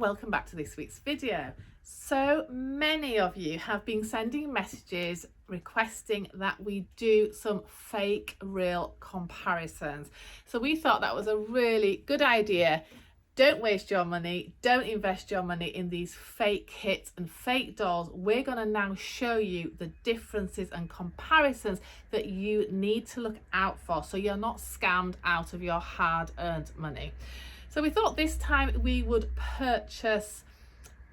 welcome back to this week's video. So many of you have been sending messages requesting that we do some fake real comparisons. So we thought that was a really good idea. Don't waste your money, don't invest your money in these fake kits and fake dolls. We're going to now show you the differences and comparisons that you need to look out for so you're not scammed out of your hard-earned money. So we thought this time we would purchase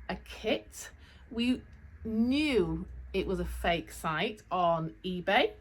a kit. We knew it was a fake site on eBay,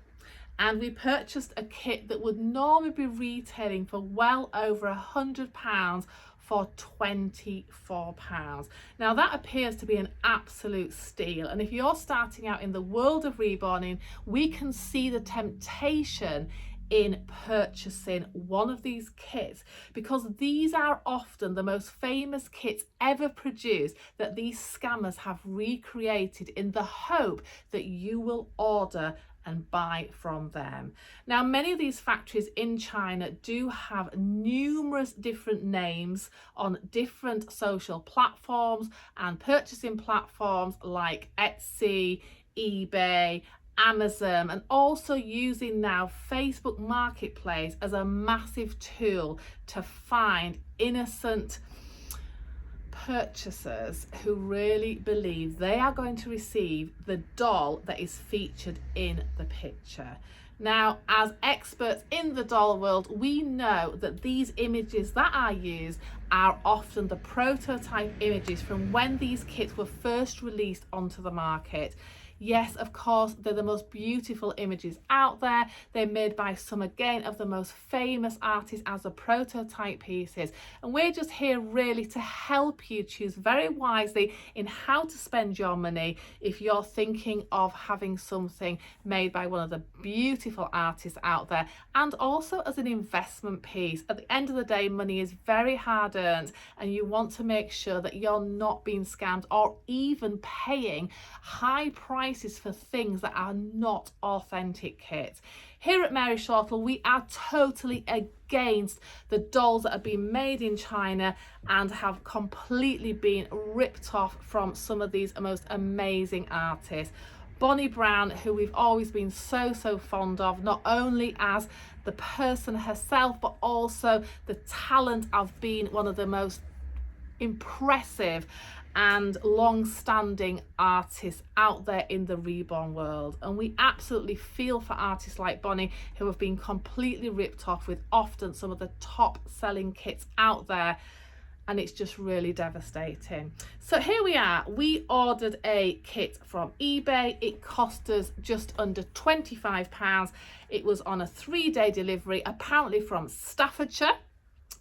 and we purchased a kit that would normally be retailing for well over £100 for £24. Now that appears to be an absolute steal, and if you're starting out in the world of reborning, we can see the temptation in purchasing one of these kits, because these are often the most famous kits ever produced that these scammers have recreated in the hope that you will order and buy from them. Now, many of these factories in China do have numerous different names on different social platforms and purchasing platforms like Etsy, eBay, Amazon, and also using now Facebook Marketplace as a massive tool to find innocent purchasers who really believe they are going to receive the doll that is featured in the picture. Now, as experts in the doll world, we know that these images that are used are often the prototype images from when these kits were first released onto the market. Yes, of course, they're the most beautiful images out there. They're made by some, again, of the most famous artists as the prototype pieces. And we're just here really to help you choose very wisely in how to spend your money if you're thinking of having something made by one of the beautiful artists out there, and also as an investment piece. At the end of the day, money is very hard earned, and you want to make sure that you're not being scammed or even paying high prices for things that are not authentic kits. Here at Mary Shortle, we are totally against the dolls that have been made in China and have completely been ripped off from some of these most amazing artists. Bonnie Brown, who we've always been so fond of, not only as the person herself, but also the talent of being one of the most impressive and long-standing artists out there in the reborn world. And we absolutely feel for artists like Bonnie, who have been completely ripped off with often some of the top selling kits out there, and it's just really devastating. So here we are. We ordered a kit from eBay. It cost us just under £25. It was on a 3-day delivery, apparently from Staffordshire.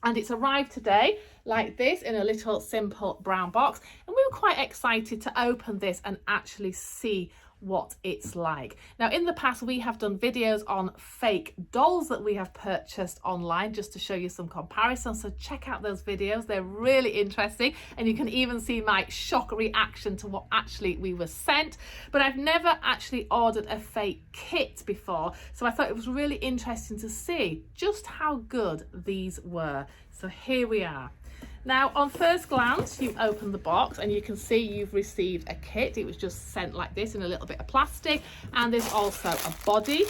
And it's arrived today like this in a little simple brown box, and we were quite excited to open this and actually see what it's like. Now, in the past we have done videos on fake dolls that we have purchased online, just to show you some comparisons, so check out those videos. They're really interesting, and you can even see my shock reaction to what actually we were sent. But I've never actually ordered a fake kit before, so I thought it was really interesting to see just how good these were. So here we are. Now, on first glance, you open the box and you can see you've received a kit. It was just sent like this in a little bit of plastic, and there's also a body.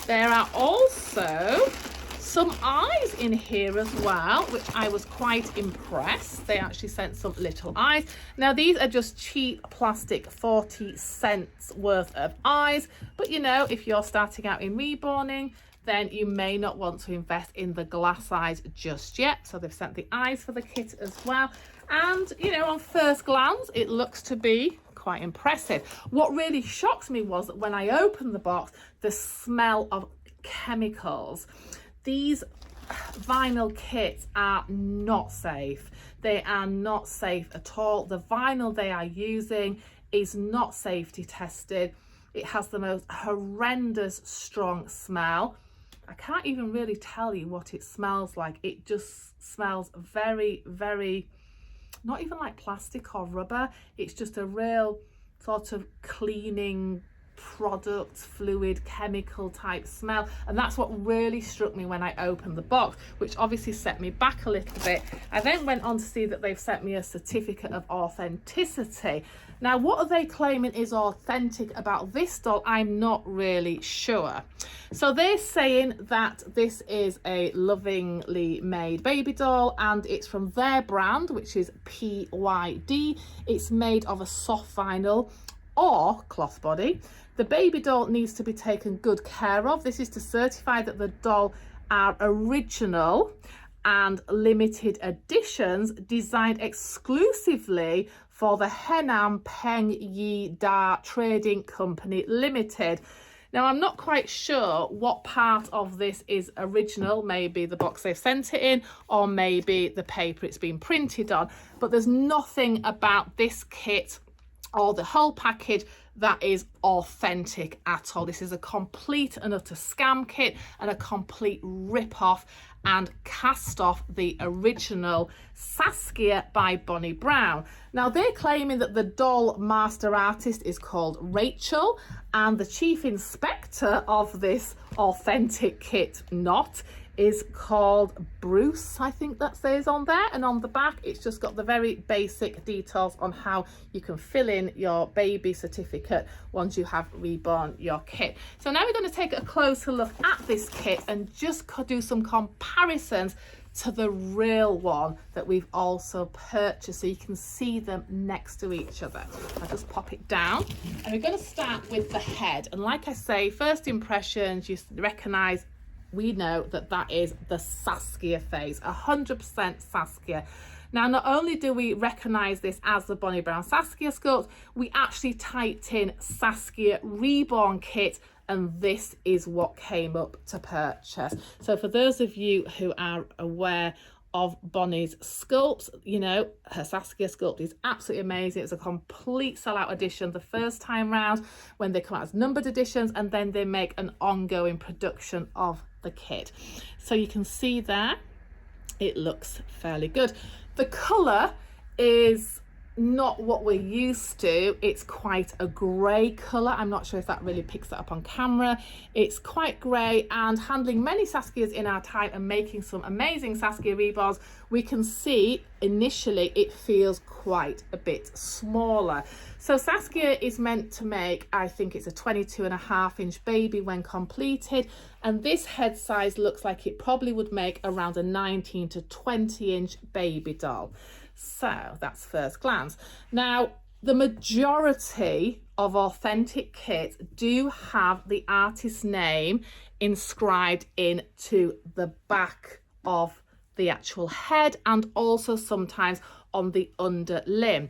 There are also some eyes in here as well, which I was quite impressed. They actually sent some little eyes. Now, these are just cheap plastic 40 cents worth of eyes, but you know, if you're starting out in reborning, then you may not want to invest in the glass eyes just yet. So they've sent the eyes for the kit as well. And, you know, on first glance, it looks to be quite impressive. What really shocked me was that when I opened the box, the smell of chemicals. These vinyl kits are not safe. They are not safe at all. The vinyl they are using is not safety tested. It has the most horrendous strong smell. I can't even really tell you what it smells like. It just smells very, not even like plastic or rubber. It's just a real sort of cleaning product, fluid, chemical type smell, and that's what really struck me when I opened the box, which obviously set me back a little bit. I then went on to see that they've sent me a certificate of authenticity. Now, what are they claiming is authentic about this doll? I'm not really sure. So they're saying that this is a lovingly made baby doll, and it's from their brand, which is PYD. It's made of a soft vinyl or cloth body. The baby doll needs to be taken good care of. This is to certify that the doll are original and limited editions designed exclusively for the Henan Peng Yi Da Trading Company Limited. Now, I'm not quite sure what part of this is original, maybe the box they've sent it in, or maybe the paper it's been printed on, but there's nothing about this kit or the whole package that is authentic at all. This is a complete and utter scam kit and a complete rip-off and cast off the original Saskia by Bonnie Brown. Now, they're claiming that the doll master artist is called Rachel, and the chief inspector of this authentic kit is called Bruce, I think that says on there. And on the back, it's just got the very basic details on how you can fill in your baby certificate once you have reborn your kit. So now we're going to take a closer look at this kit and just do some comparisons to the real one that we've also purchased, so you can see them next to each other. I'll just pop it down, and we're going to start with the head. And like I say, first impressions, you recognise, we know that that is the Saskia face, 100% Saskia. Now, not only do we recognise this as the Bonnie Brown Saskia sculpt, we actually typed in Saskia Reborn kit, and this is what came up to purchase. So for those of you who are aware of Bonnie's sculpts, you know, her Saskia sculpt is absolutely amazing. It's a complete sellout edition the first time round when they come out as numbered editions, and then they make an ongoing production of the kit. So you can see there, it looks fairly good. The colour is not what we're used to. It's quite a grey colour. I'm not sure if that really picks that up on camera. It's quite grey, and handling many Saskias in our time and making some amazing Saskia Reborns, we can see initially it feels quite a bit smaller. So Saskia is meant to make, I think it's a 22.5-inch baby when completed, and this head size looks like it probably would make around a 19 to 20-inch baby doll. So that's first glance. Now, the majority of authentic kits do have the artist's name inscribed into the back of the actual head, and also sometimes on the under limb.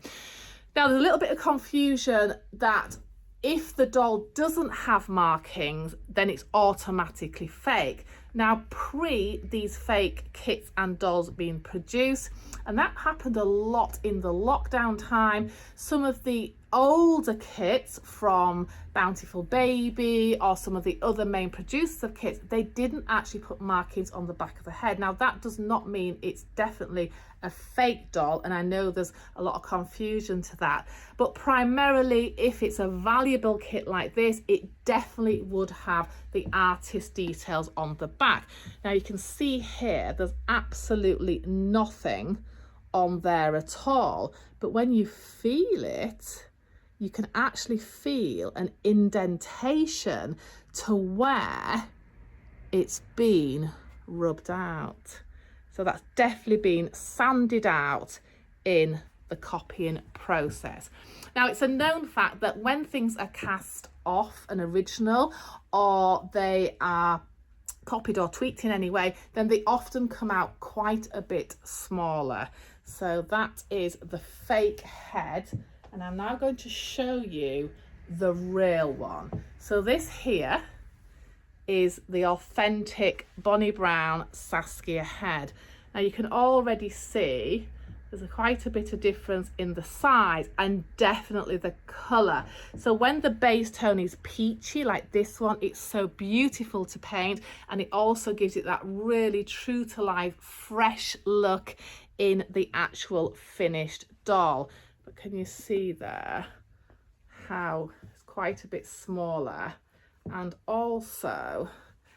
Now, there's a little bit of confusion that if the doll doesn't have markings, then it's automatically fake. Now, pre these fake kits and dolls being produced, and that happened a lot in the lockdown time, some of the older kits from Bountiful Baby or some of the other main producers of kits, they didn't actually put markings on the back of the head. Now, that does not mean it's definitely a fake doll, and I know there's a lot of confusion to that, but primarily if it's a valuable kit like this, it definitely would have the artist details on the back. Now, you can see here there's absolutely nothing on there at all, but when you feel it, you can actually feel an indentation to where it's been rubbed out. So that's definitely been sanded out in the copying process. Now, it's a known fact that when things are cast off an original, or they are copied or tweaked in any way, then they often come out quite a bit smaller. So that is the fake head, and I'm now going to show you the real one. So this here is the authentic Bonnie Brown Saskia head. Now, you can already see there's quite a bit of difference in the size and definitely the colour. So when the base tone is peachy like this one, it's so beautiful to paint, and it also gives it that really true to life, fresh look in the actual finished doll. But can you see there how it's quite a bit smaller. And also,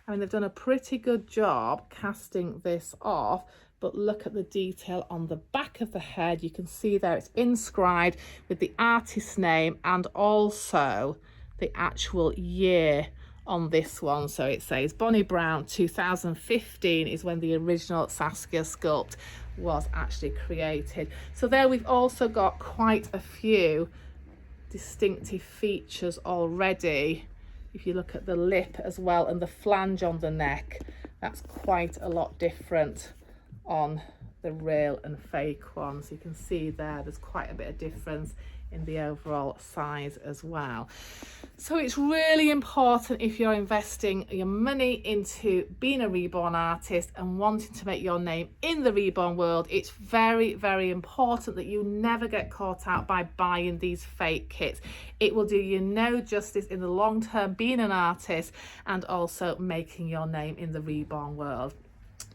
I mean, they've done a pretty good job casting this off, but look at the detail on the back of the head. You can see there it's inscribed with the artist's name and also the actual year on this one. So it says Bonnie Brown 2015 is when the original Saskia sculpt was actually created. So there we've also got quite a few distinctive features already. If you look at the lip as well and the flange on the neck, that's quite a lot different on the real and fake one. So you can see there's quite a bit of difference in the overall size as well. So it's really important, if you're investing your money into being a reborn artist and wanting to make your name in the reborn world, it's very, very important that you never get caught out by buying these fake kits. It will do you no justice in the long term being an artist and also making your name in the reborn world.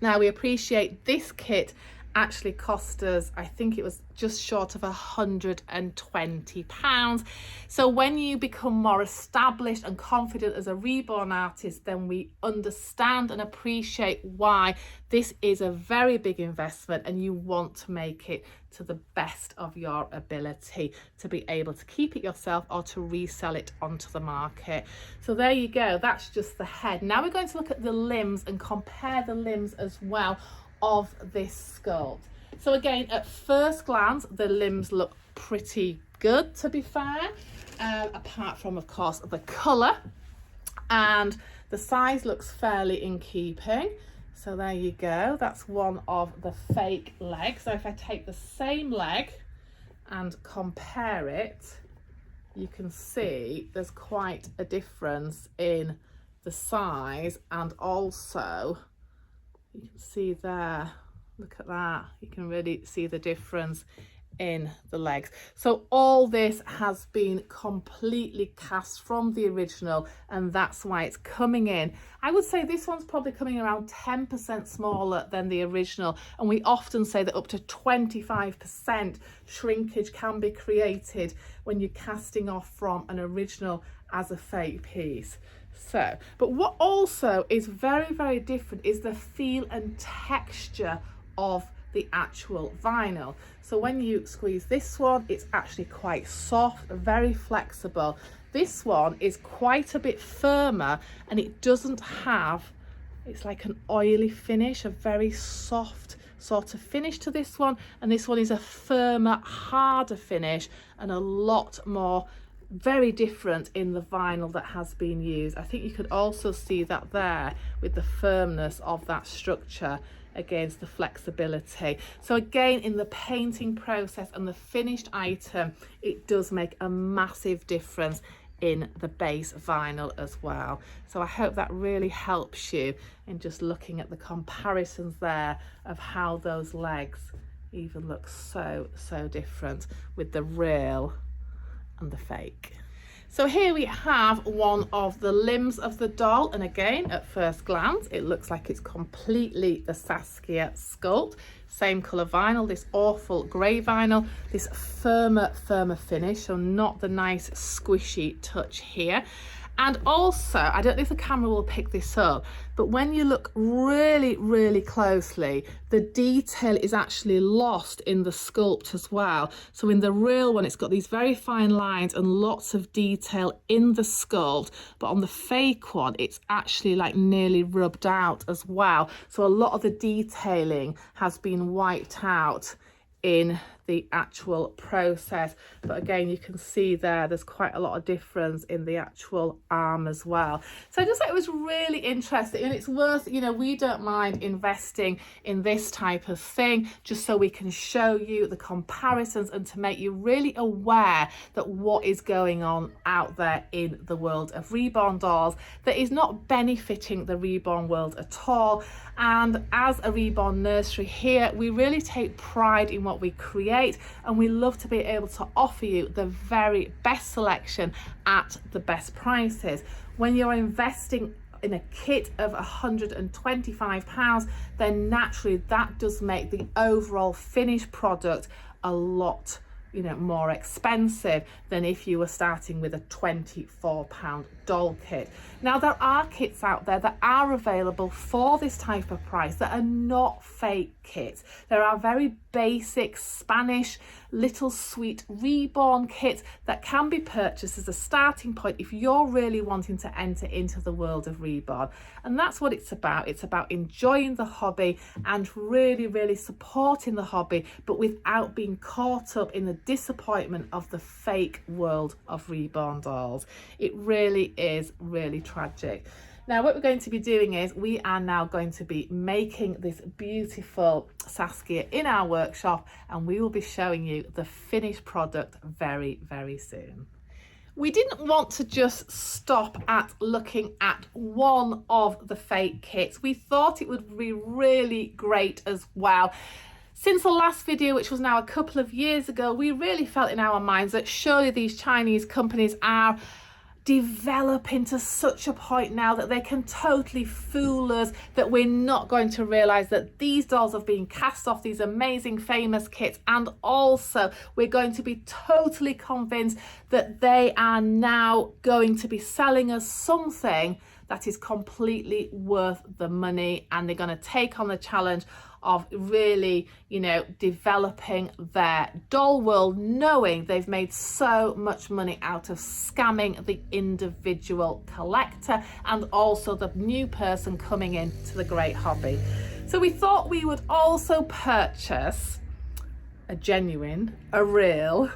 Now, we appreciate this kit actually cost us, I think it was just short of £120. So when you become more established and confident as a reborn artist, then we understand and appreciate why this is a very big investment and you want to make it to the best of your ability to be able to keep it yourself or to resell it onto the market. So there you go, that's just the head. Now we're going to look at the limbs and compare the limbs as well of this sculpt. So again, at first glance, the limbs look pretty good, to be fair, apart from, of course, the colour, and the size looks fairly in keeping. So there you go, that's one of the fake legs. So if I take the same leg and compare it, you can see there's quite a difference in the size, and also you can see there, look at that, you can really see the difference in the legs. So all this has been completely cast from the original, and that's why it's coming in. I would say this one's probably coming around 10% smaller than the original, and we often say that up to 25% shrinkage can be created when you're casting off from an original as a fake piece. So, but what also is very, very different is the feel and texture of the actual vinyl. So when you squeeze this one, it's actually quite soft, very flexible. This one is quite a bit firmer, and it doesn't have, it's like an oily finish, a very soft sort of finish to this one, and this one is a firmer, harder finish and a lot more very different in the vinyl that has been used. I think you could also see that there with the firmness of that structure against the flexibility. So again, in the painting process and the finished item, it does make a massive difference in the base vinyl as well. So I hope that really helps you in just looking at the comparisons there of how those legs even look so different with the real and the fake. So here we have one of the limbs of the doll, and again, at first glance, it looks like it's completely the Saskia sculpt. Same colour vinyl, this awful grey vinyl, this firmer finish, so not the nice squishy touch here. And also, I don't know if the camera will pick this up, but when you look really closely, the detail is actually lost in the sculpt as well. So in the real one, it's got these very fine lines and lots of detail in the sculpt, but on the fake one, it's actually like nearly rubbed out as well. So a lot of the detailing has been wiped out in the actual process. But again, you can see there's quite a lot of difference in the actual arm as well. So I just thought it was really interesting, and it's worth, you know, we don't mind investing in this type of thing just so we can show you the comparisons and to make you really aware that what is going on out there in the world of reborn dolls that is not benefiting the reborn world at all. And as a reborn nursery here, we really take pride in what we create, and we love to be able to offer you the very best selection at the best prices. When you're investing in a kit of £125, then naturally that does make the overall finished product a lot you know, more expensive than if you were starting with a £24 doll kit. Now, there are kits out there that are available for this type of price that are not fake kits. There are very basic Spanish little sweet Reborn kits that can be purchased as a starting point if you're really wanting to enter into the world of Reborn. And that's what it's about. It's about enjoying the hobby and really supporting the hobby, but without being caught up in the disappointment of the fake world of Reborn dolls. It really is really tragic. Now, what we're going to be doing is we are now going to be making this beautiful Saskia in our workshop, and we will be showing you the finished product very soon. We didn't want to just stop at looking at one of the fake kits. We thought it would be really great as well. Since the last video, which was now a couple of years ago, we really felt in our minds that surely these Chinese companies are developing to such a point now that they can totally fool us, that we're not going to realize that these dolls have been cast off these amazing famous kits, and also we're going to be totally convinced that they are now going to be selling us something that is completely worth the money, and they're going to take on the challenge of really, you know, developing their doll world, knowing they've made so much money out of scamming the individual collector and also the new person coming into the great hobby. So we thought we would also purchase a genuine, a real,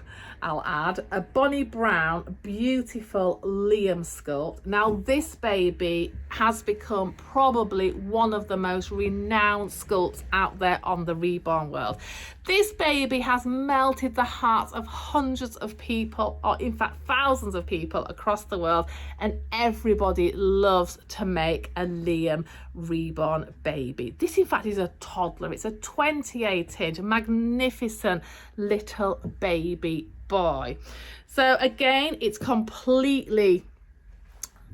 I'll add, a Bonnie Brown beautiful Liam sculpt. Now, this baby has become probably one of the most renowned sculpts out there on the Reborn world. This baby has melted the hearts of hundreds of people, or in fact thousands of people across the world, and everybody loves to make a Liam Reborn baby. This in fact is a toddler. It's a 28-inch magnificent little baby boy. So again, it's completely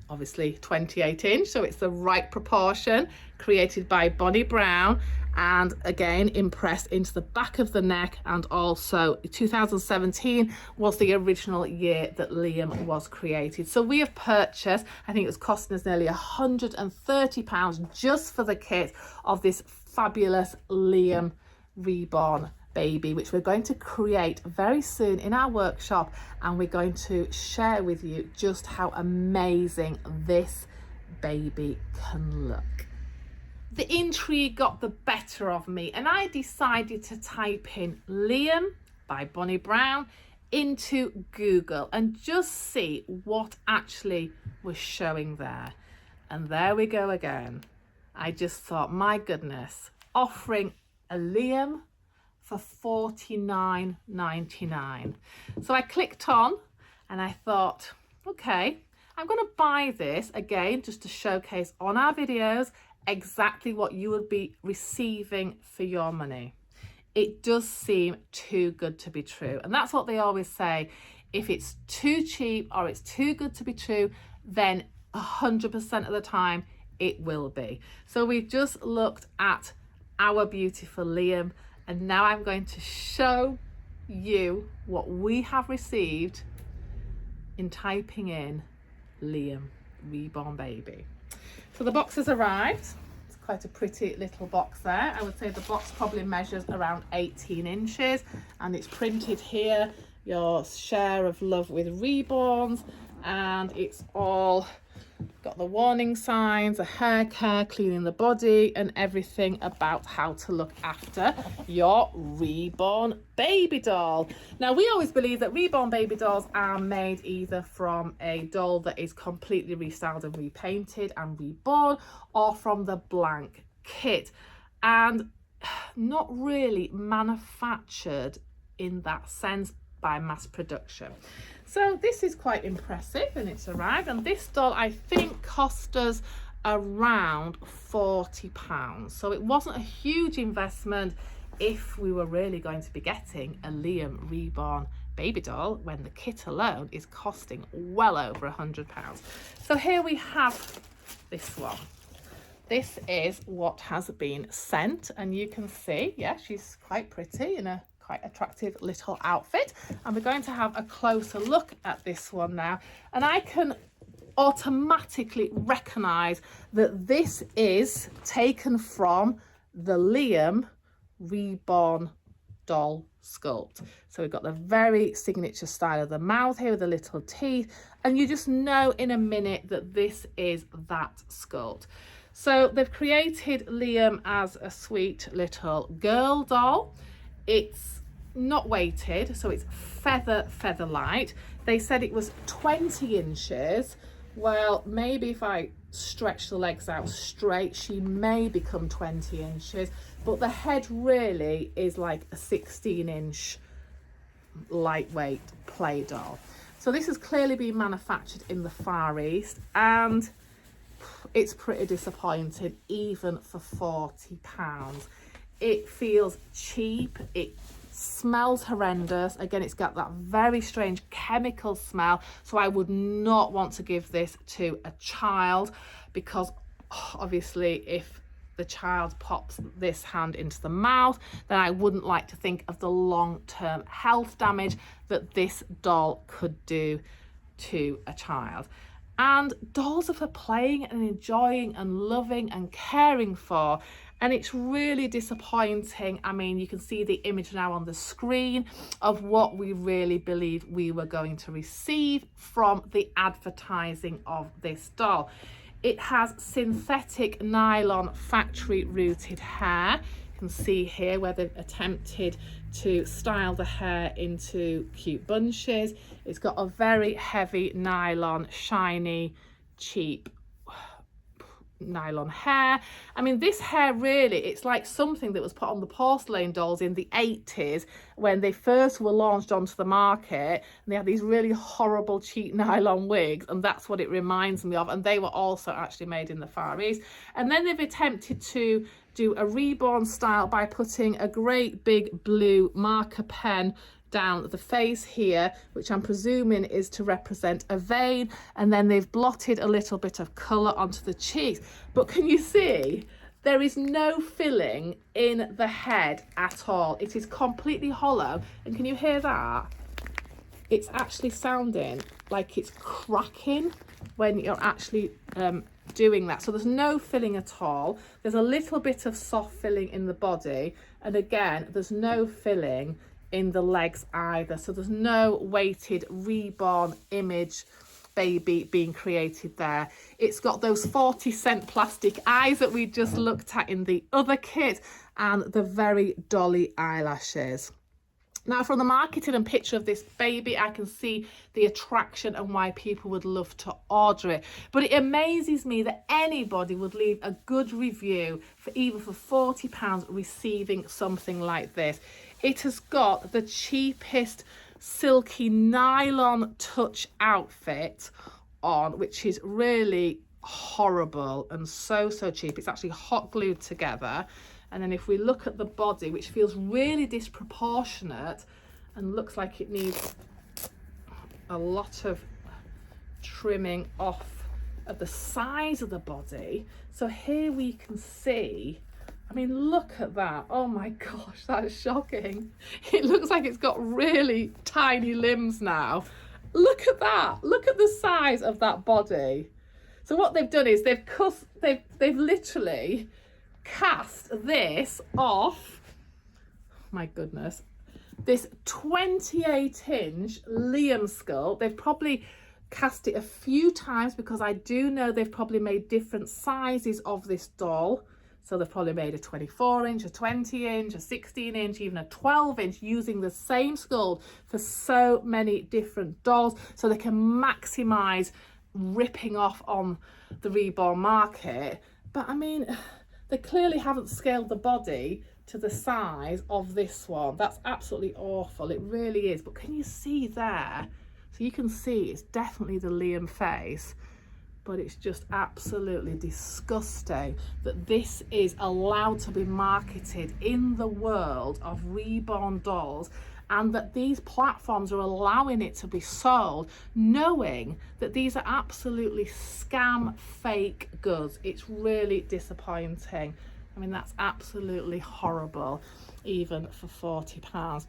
obviously 28-inch, so it's the right proportion, created by Bonnie Brown, and again impressed into the back of the neck. And also 2017 was the original year that Liam was created. So we have purchased, I think it was costing us nearly £130 just for the kit of this fabulous Liam Reborn baby, which we're going to create very soon in our workshop, and we're going to share with you just how amazing this baby can look. The intrigue got the better of me, and I decided to type in Liam by Bonnie Brown into Google and just see what actually was showing there. And there we go again. I just thought, my goodness, offering a Liam for $49.99. So I clicked on and I thought, okay, I'm going to buy this again just to showcase on our videos exactly what you would be receiving for your money. It does seem too good to be true, and that's what they always say. If it's too cheap or it's too good to be true, then 100% of the time it will be. So we've just looked at our beautiful Liam, and now I'm going to show you what we have received in typing in Liam Reborn baby. So the box has arrived. It's quite a pretty little box there. I would say the box probably measures around 18 inches, and it's printed here, your share of love with Reborns, and it's all got the warning signs, a hair care, cleaning the body, and everything about how to look after your Reborn baby doll. Now, we always believe that Reborn baby dolls are made either from a doll that is completely restyled and repainted and reborn, or from the blank kit, and not really manufactured in that sense by mass production. So this is quite impressive, and it's arrived, and this doll I think cost us around £40. So it wasn't a huge investment if we were really going to be getting a Liam Reborn baby doll when the kit alone is costing well over £100. So here we have this one. This is what has been sent, and you can see, yeah, she's quite pretty in a quite attractive little outfit. And we're going to have a closer look at this one now. And I can automatically recognise that this is taken from the Liam Reborn doll sculpt. So we've got the very signature style of the mouth here with the little teeth, and you just know in a minute that this is that sculpt. So they've created Liam as a sweet little girl doll. It's not weighted, so it's feather light. They said it was 20 inches. Well, maybe if I stretch the legs out straight, she may become 20 inches, but the head really is like a 16-inch lightweight play doll. So this has clearly been manufactured in the Far East, and it's pretty disappointing even for £40. It feels cheap, it smells horrendous. Again, it's got that very strange chemical smell, so I would not want to give this to a child, because obviously if the child pops this hand into the mouth, then I wouldn't like to think of the long-term health damage that this doll could do to a child. And dolls are for playing and enjoying and loving and caring for, and it's really disappointing. I mean, you can see the image now on the screen of what we really believe we were going to receive from the advertising of this doll. It has synthetic nylon factory rooted hair. You can see here where they've attempted to style the hair into cute bunches. It's got a very heavy nylon, shiny, cheap nylon hair. I mean, this hair really, it's like something that was put on the porcelain dolls in the 80s when they first were launched onto the market, and they had these really horrible cheap nylon wigs, and that's what it reminds me of. And they were also actually made in the Far East. And then they've attempted to do a Reborn style by putting a great big blue marker pen down the face here, which I'm presuming is to represent a vein, and then they've blotted a little bit of colour onto the cheeks. But can you see there is no filling in the head at all? It is completely hollow, and can you hear that? It's actually sounding like it's cracking when you're actually doing that. So there's no filling at all. There's a little bit of soft filling in the body, and again there's no filling in the legs either. So there's no weighted Reborn image baby being created there. It's got those 40-cent plastic eyes that we just looked at in the other kit, and the very dolly eyelashes. Now, from the marketing and picture of this baby, I can see the attraction and why people would love to order it. But it amazes me that anybody would leave a good review for even for £40 receiving something like this. It has got the cheapest silky nylon touch outfit on, which is really horrible and so cheap. It's actually hot glued together. And then if we look at the body, which feels really disproportionate and looks like it needs a lot of trimming off at the size of the body. So here we can see, I mean, look at that. Oh my gosh, that's shocking. It looks like it's got really tiny limbs now. Look at that. Look at the size of that body. So what they've done is they've literally cast this off, my goodness, this 28-inch Liam sculpt. They've probably cast it a few times, because I do know they've probably made different sizes of this doll. So they've probably made a 24-inch, a 20-inch, a 16-inch, even a 12-inch, using the same sculpt for so many different dolls, so they can maximise ripping off on the Reborn market. But I mean, they clearly haven't scaled the body to the size of this one. That's absolutely awful. It really is. But can you see there? So you can see it's definitely the Liam face, but it's just absolutely disgusting that this is allowed to be marketed in the world of Reborn dolls, and that these platforms are allowing it to be sold, knowing that these are absolutely scam fake goods. It's really disappointing. I mean, that's absolutely horrible, even for £40.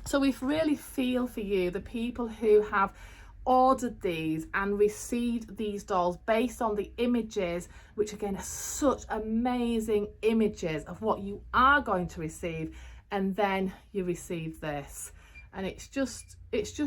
So we really feel for you, the people who have ordered these and received these dolls based on the images, which again are such amazing images of what you are going to receive, and then you receive this, and it's just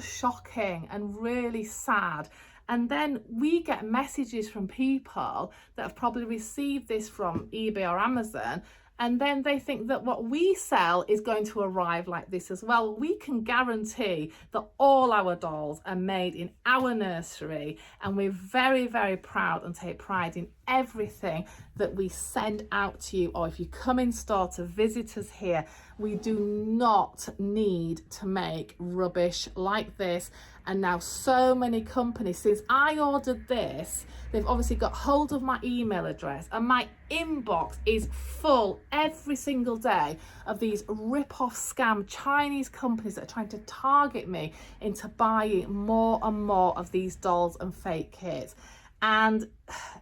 shocking and really sad. And then we get messages from people that have probably received this from eBay or Amazon, and then they think that what we sell is going to arrive like this as well. We can guarantee that all our dolls are made in our nursery, and we're very, very proud and take pride in everything that we send out to you, or if you come in store to visit us here. We do not need to make rubbish like this. And now so many companies, since I ordered this, they've obviously got hold of my email address, and my inbox is full every single day of these rip-off scam Chinese companies that are trying to target me into buying more and more of these dolls and fake kits. And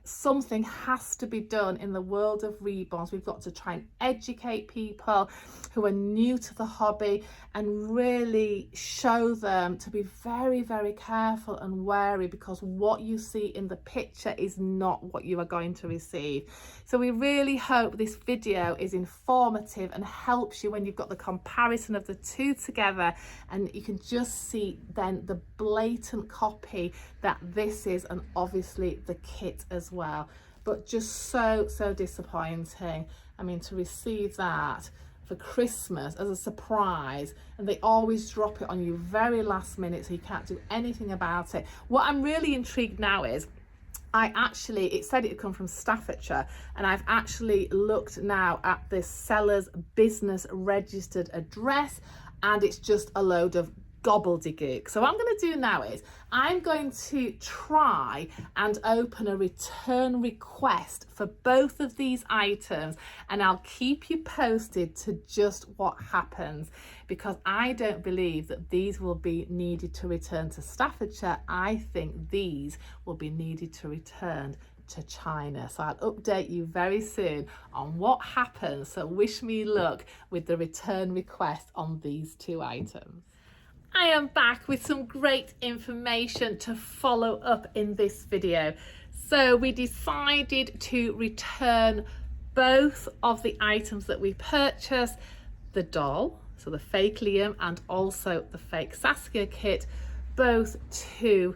something has to be done in the world of reborns. We've got to try and educate people who are new to the hobby and really show them to be very, very careful and wary, because what you see in the picture is not what you are going to receive. So we really hope this video is informative and helps you when you've got the comparison of the two together, and you can just see then the blatant copy that this is, and obviously the kit as well. But just so disappointing. I mean, to receive that for Christmas as a surprise, and they always drop it on you very last minute, so you can't do anything about it. What I'm really intrigued now is, it said it had come from Staffordshire, and I've actually looked now at the seller's business registered address, and it's just a load of gobbledygook. So what I'm going to do now is I'm going to try and open a return request for both of these items, and I'll keep you posted to just what happens, because I don't believe that these will be needed to return to Staffordshire. I think these will be needed to return to China. So I'll update you very soon on what happens. So wish me luck with the return request on these two items. I am back with some great information to follow up in this video. So we decided to return both of the items that we purchased, the doll, so the fake Liam, and also the fake Saskia Kit, both to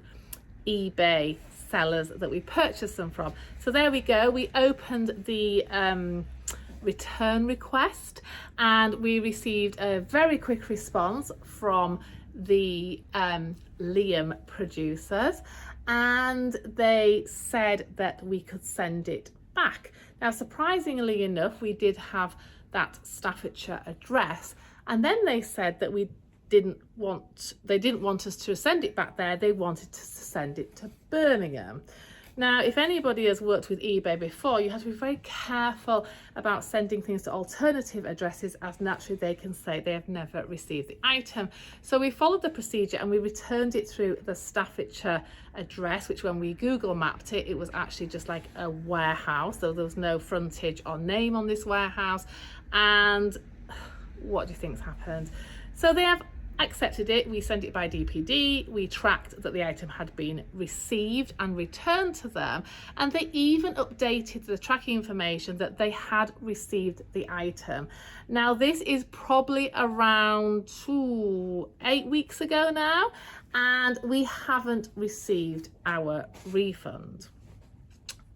eBay sellers that we purchased them from. So there we go. We opened the return request, and we received a very quick response from the Liam producers, and they said that we could send it back. Now, surprisingly enough, we did have that Staffordshire address, and then they said that they didn't want us to send it back there. They wanted us to send it to Birmingham. Now, if anybody has worked with eBay before, you have to be very careful about sending things to alternative addresses, as naturally they can say they have never received the item. So we followed the procedure and we returned it through the Staffordshire address, which when we Google mapped it, it was actually just like a warehouse. So there was no frontage or name on this warehouse. And what do you think's happened? So they have accepted it. We sent it by DPD. We tracked that the item had been received and returned to them, and they even updated the tracking information that they had received the item. Now, this is probably around 8 weeks ago now, and we haven't received our refund.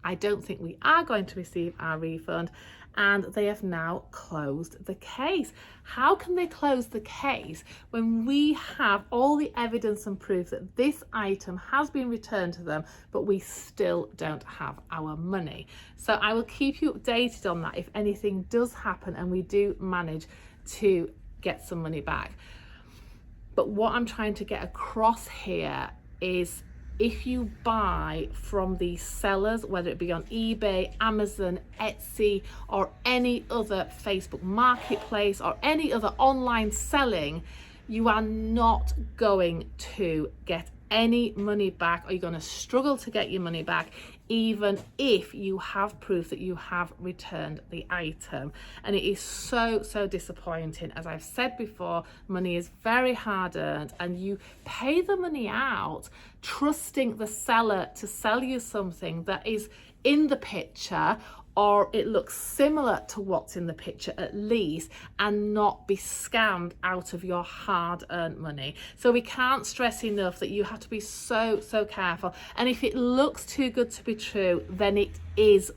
I don't think we are going to receive our refund, and they have now closed the case. How can they close the case when we have all the evidence and proof that this item has been returned to them, but we still don't have our money? So I will keep you updated on that if anything does happen and we do manage to get some money back. But what I'm trying to get across here is, if you buy from these sellers, whether it be on eBay, Amazon, Etsy, or any other Facebook marketplace or any other online selling, you are not going to get any money back, or you're going to struggle to get your money back even if you have proof that you have returned the item. And it is so disappointing. As I've said before, money is very hard earned, and you pay the money out trusting the seller to sell you something that is in the picture, or it looks similar to what's in the picture at least, and not be scammed out of your hard-earned money. So we can't stress enough that you have to be so careful. And if it looks too good to be true, then it is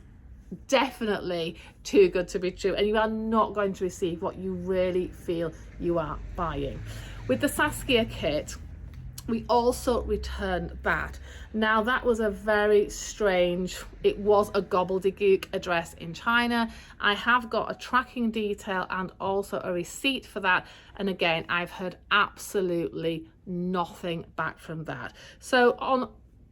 definitely too good to be true, and you are not going to receive what you really feel you are buying. With the Saskia kit, we also returned that. Now that was a very strange, it was a gobbledygook address in China. I have got a tracking detail and also a receipt for that. And again, I've heard absolutely nothing back from that. So on,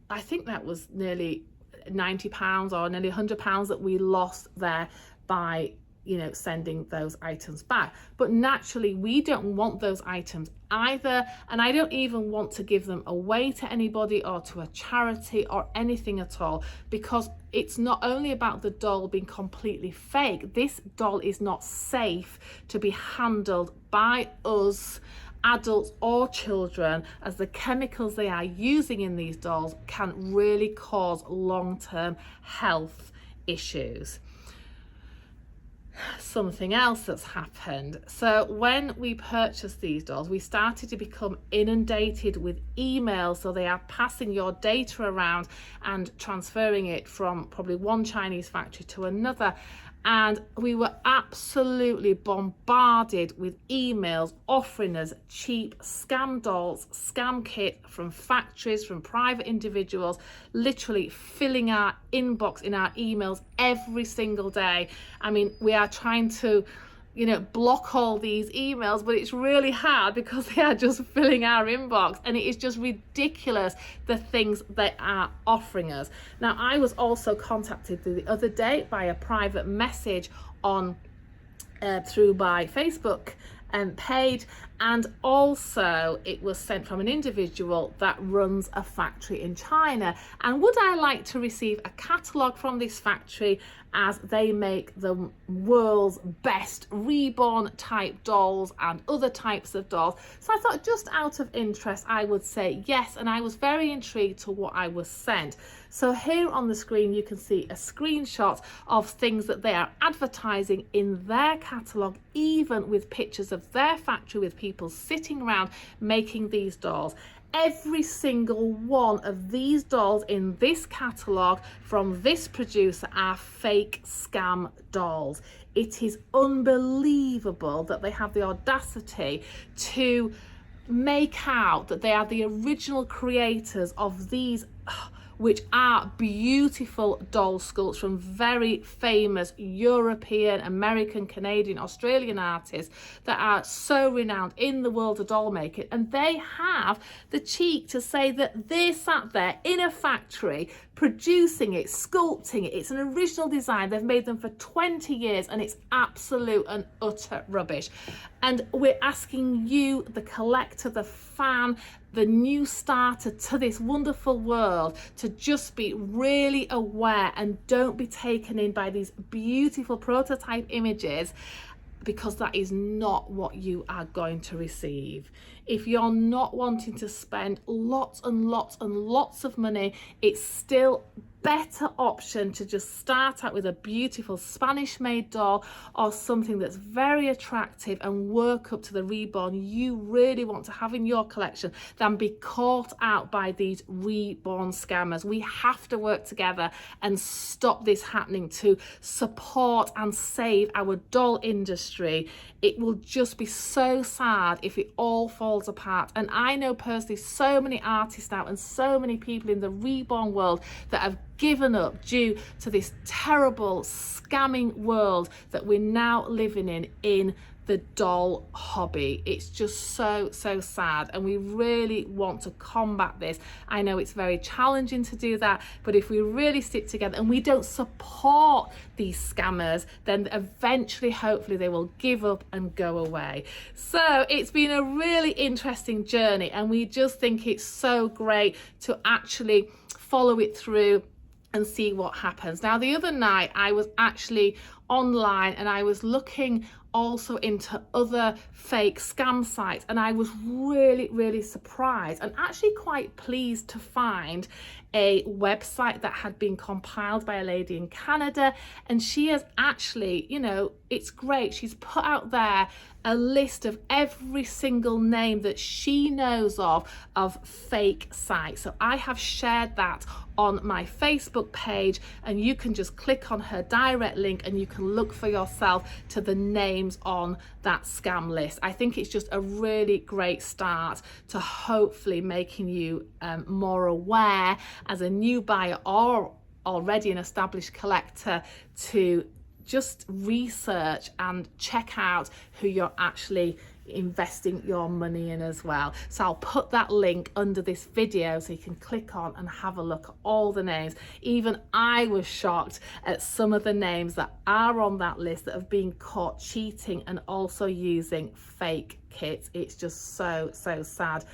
I think that was nearly £90 or nearly £100 that we lost there by, you know, sending those items back. But naturally, we don't want those items either, and I don't even want to give them away to anybody or to a charity or anything at all, because it's not only about the doll being completely fake. This doll is not safe to be handled by us, adults or children, as the chemicals they are using in these dolls can really cause long-term health issues. Something else that's happened. So when we purchased these dolls, we started to become inundated with emails. So they are passing your data around and transferring it from probably one Chinese factory to another. And we were absolutely bombarded with emails offering us cheap scam dolls, scam kit from factories, from private individuals, literally filling our inbox in our emails every single day. I mean, we are trying to, you know, block all these emails, but it's really hard because they are just filling our inbox, and it is just ridiculous the things they are offering us. Now, I was also contacted the other day by a private message on through my Facebook page, and also it was sent from an individual that runs a factory in China. And would I like to receive a catalogue from this factory, as they make the world's best Reborn type dolls and other types of dolls? So I thought, just out of interest, I would say yes, and I was very intrigued to what I was sent. So here on the screen you can see a screenshot of things that they are advertising in their catalogue, even with pictures of their factory with people sitting around making these dolls. Every single one of these dolls in this catalogue from this producer are fake scam dolls. It is unbelievable that they have the audacity to make out that they are the original creators of these, which are beautiful doll sculpts from very famous European, American, Canadian, Australian artists that are so renowned in the world of doll making. And they have the cheek to say that they sat there in a factory producing it, sculpting it. It's an original design. They've made them for 20 years and it's absolute and utter rubbish. And we're asking you, the collector, the fan, the new starter to this wonderful world, to just be really aware and don't be taken in by these beautiful prototype images, because that is not what you are going to receive. If you're not wanting to spend lots and lots and lots of money, it's still better option to just start out with a beautiful Spanish made doll or something that's very attractive and work up to the Reborn you really want to have in your collection, than be caught out by these Reborn scammers. We have to work together and stop this happening to support and save our doll industry. It will just be so sad if it all falls apart. And I know personally so many artists now and so many people in the Reborn world that have given up due to this terrible scamming world that we're now living in the doll hobby. It's just so sad, and we really want to combat this. I know it's very challenging to do that, but if we really stick together and we don't support these scammers, then eventually, hopefully, they will give up and go away. So it's been a really interesting journey, and we just think it's so great to actually follow it through and see what happens. Now, the other night I was actually online and I was looking also into other fake scam sites, and I was really surprised and actually quite pleased to find a website that had been compiled by a lady in Canada, and she has actually, you know, it's great, she's put out there a list of every single name that she knows of fake sites. So I have shared that on my Facebook page, and you can just click on her direct link and you can look for yourself to the names on that scam list. I think it's just a really great start to hopefully making you more aware as a new buyer or already an established collector to just research and check out who you're actually investing your money in as well. So I'll put that link under this video so you can click on and have a look at all the names. Even I was shocked at some of the names that are on that list that have been caught cheating and also using fake kits. It's just so sad.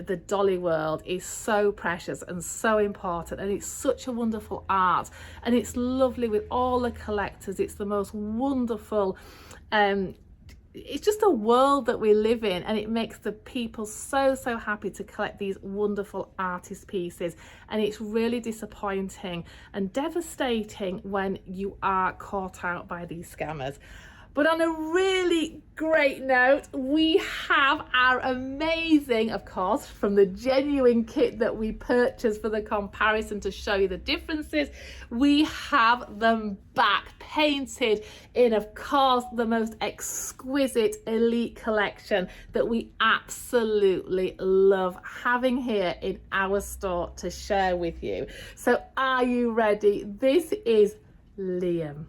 The dolly world is so precious and so important, and it's such a wonderful art, and it's lovely with all the collectors. It's the most wonderful it's just a world that we live in, and it makes the people so happy to collect these wonderful artist pieces. And it's really disappointing and devastating when you are caught out by these scammers. But on a really great note, we have our amazing, of course, from the genuine kit that we purchased for the comparison to show you the differences, we have them back painted in, of course, the most exquisite elite collection that we absolutely love having here in our store to share with you. So are you ready? This is Liam.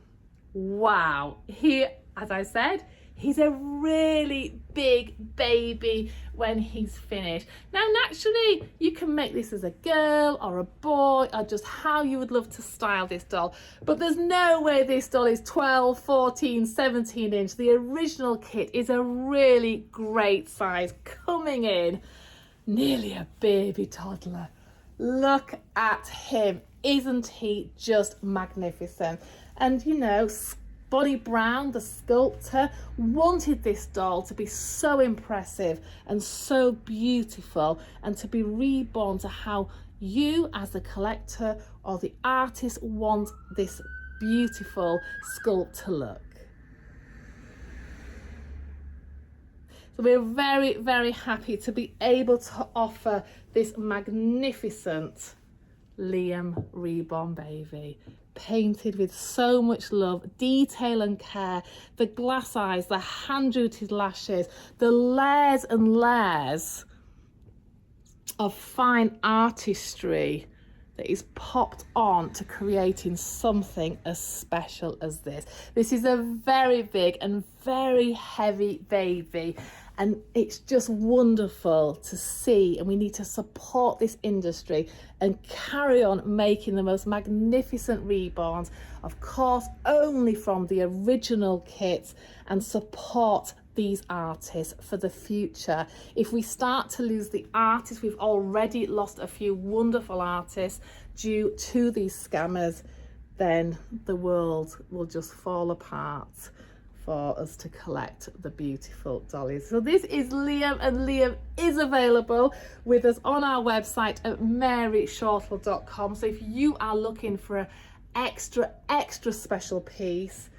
Wow. As I said, he's a really big baby when he's finished. Now, naturally, you can make this as a girl or a boy or just how you would love to style this doll. But there's no way this doll is 12, 14, 17 inch. The original kit is a really great size, coming in nearly a baby toddler. Look at him. Isn't he just magnificent? And, you know, Bonnie Brown, the sculptor, wanted this doll to be so impressive and so beautiful, and to be reborn to how you as the collector or the artist want this beautiful sculpt to look. So we're very happy to be able to offer this magnificent Liam Reborn baby, painted with so much love, detail and care, the glass eyes, the hand-rooted lashes, the layers and layers of fine artistry that is popped on to creating something as special as this. This is a very big and very heavy baby, and it's just wonderful to see, and we need to support this industry and carry on making the most magnificent reborns, of course only from the original kits, and support these artists for the future. If we start to lose the artists, we've already lost a few wonderful artists due to these scammers, then the world will just fall apart for us to collect the beautiful dollies. So this is Liam, and Liam is available with us on our website at maryshortle.com. So if you are looking for an extra special piece,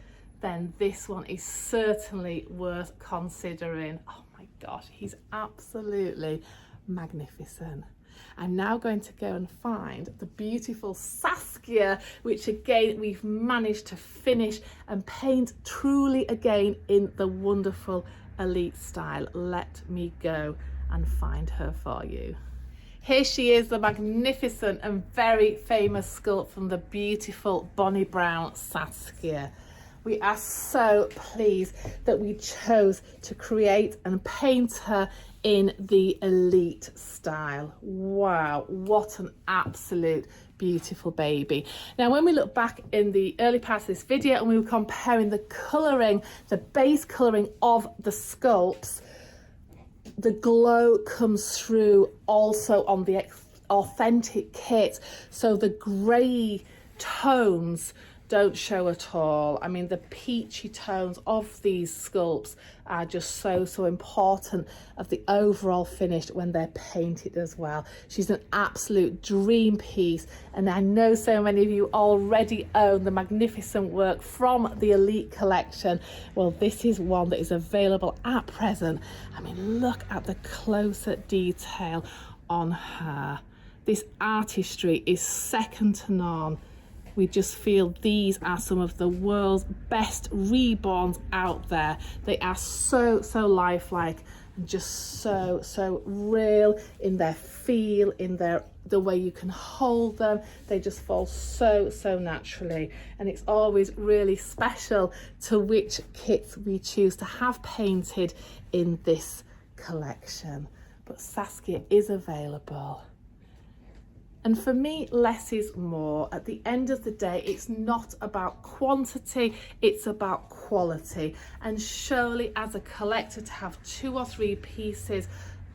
then this one is certainly worth considering. Oh my gosh, he's absolutely magnificent. I'm now going to go and find the beautiful Saskia, which again we've managed to finish and paint truly again in the wonderful elite style. Let me go and find her for you. Here she is, the magnificent and very famous sculpt from the beautiful Bonnie Brown Saskia. We are so pleased that we chose to create and paint her in the elite style. Wow, what an absolute beautiful baby. Now, when we look back in the early part of this video and we were comparing the colouring, the base colouring of the sculpts, the glow comes through also on the authentic kit. So the grey tones don't show at all. I mean, the peachy tones of these sculpts are just so important of the overall finish when they're painted as well. She's an absolute dream piece, and I know so many of you already own the magnificent work from the Elite collection. Well, this is one that is available at present. I mean, look at the closer detail on her. This artistry is second to none. We just feel these are some of the world's best reborns out there. They are so lifelike and just so real in their feel, in the way you can hold them. They just fall so naturally, and it's always really special to which kits we choose to have painted in this collection. But Saskia is available. And for me, less is more. At the end of the day, it's not about quantity, it's about quality. And surely as a collector, to have 2 or 3 pieces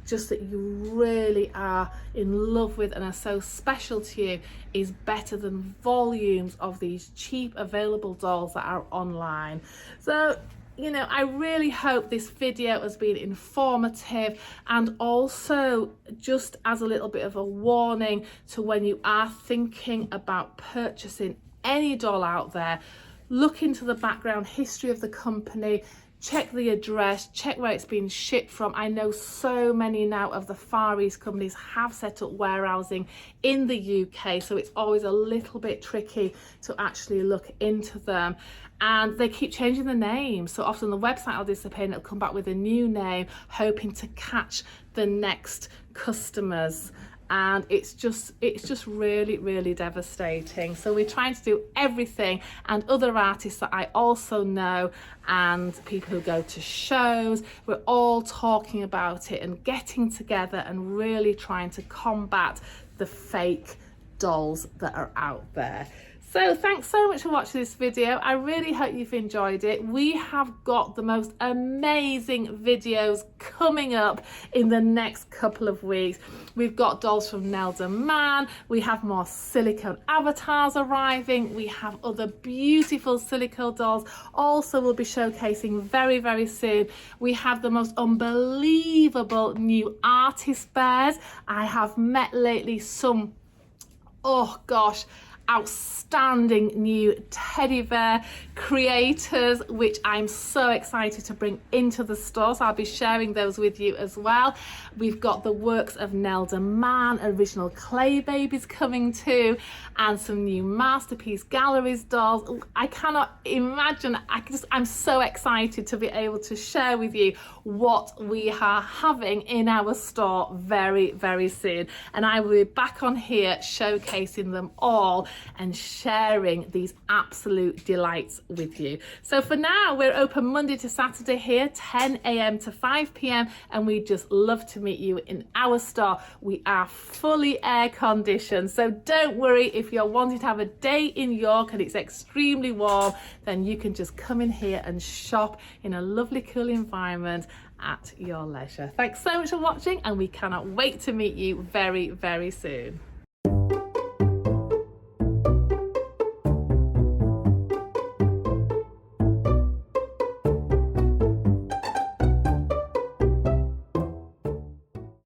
just that you really are in love with and are so special to you is better than volumes of these cheap available dolls that are online. So, you know, I really hope this video has been informative, and also just as a little bit of a warning to when you are thinking about purchasing any doll out there, look into the background history of the company, check the address, check where it's been shipped from. I know so many now of the Far East companies have set up warehousing in the UK, so it's always a little bit tricky to actually look into them. And they keep changing the name, so often the website will disappear and it'll come back with a new name, hoping to catch the next customers. And it's just really devastating. So we're trying to do everything, and other artists that I also know and people who go to shows, we're all talking about it and getting together and really trying to combat the fake dolls that are out there. So thanks so much for watching this video. I really hope you've enjoyed it. We have got the most amazing videos coming up in the next couple of weeks. We've got dolls from Nelda Mann. We have more silicone avatars arriving. We have other beautiful silicone dolls also we'll be showcasing very soon. We have the most unbelievable new artist bears. I have met lately some, oh gosh, outstanding new teddy bear creators, which I'm so excited to bring into the store, so I'll be sharing those with you as well. We've got the works of Nelda Mann, original clay babies coming too, and some new Masterpiece Galleries dolls. I cannot imagine, I'm so excited to be able to share with you what we are having in our store very soon, and I will be back on here showcasing them all and sharing these absolute delights with you. So for now, we're open Monday to Saturday here, 10 AM to 5 PM, and we just love to meet you in our store. We are fully air conditioned, so don't worry if you're wanting to have a day in York and it's extremely warm, then you can just come in here and shop in a lovely cool environment at your leisure. Thanks so much for watching, and we cannot wait to meet you very soon.